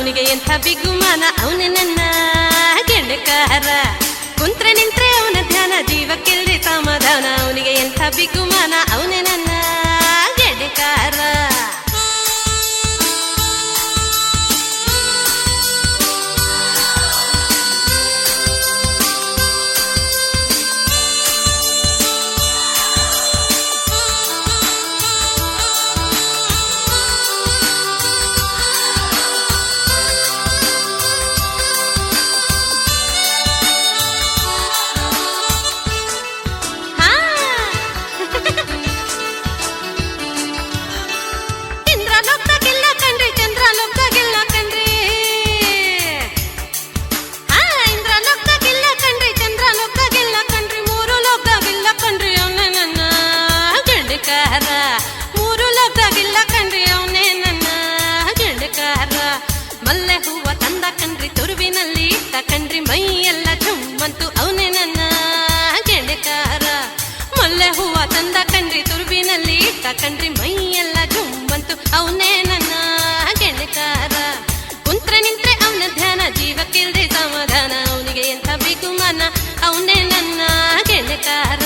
ಅವನಿಗೆ ಎಂಥ ಬಿಗುಮಾನ, ಅವನೇ ನನ್ನ ಗೆಣಕಾರ. ಕುಂತ್ರೆ ನಿಂತ್ರೆ ಅವನ ಧ್ಯಾನ, ಜೀವಕ್ಕಿಲ್ದೆ ಸಮಾಧಾನ, ಅವನಿಗೆ ಎಂಥ ಬಿಗುಮಾನ, ಅವನೇ ನನ್ನ ಗೆಣಕಾರ. ಮೂರು ಲೋಕದಾಗಿಲ್ಲ ಕಣ್ರಿ ಅವನೇ ನನ್ನ ಗೆಣಕಾರ. ಮಲ್ಲೆ ಹೂವ ತಂದ ಕಣ್ರಿ ತುರುವಿನಲ್ಲಿ ಇಟ್ಟ ಕಣ್ರಿ, ಮೈ ಎಲ್ಲ ಜುಮ್ಮಂತು ಅವನೇ ನನ್ನ ಗೆಣಕಾರ. ಮಲ್ಲೆ ಹೂವ ತಂದ ಕಣ್ರಿ ತುರುವಿನಲ್ಲಿ ಇಟ್ಟ ಕಣ್ರಿ, ಮೈ ಎಲ್ಲ ಜುಮ್ಮಂತು ಅವನೇ ನನ್ನ ಗೆಣಕಾರ. ಕುಂತ್ರೆ ನಿಂತ್ರೆ ಅವನ ಧ್ಯಾನ, ಜೀವಕ್ಕಿಲ್ದೆ ಸಮಾಧಾನ, ಅವನಿಗೆ ಎಂಥ ಬಿಗುಮಾನ, ಅವನೇ ನನ್ನ ಗೆಣಕಾರ.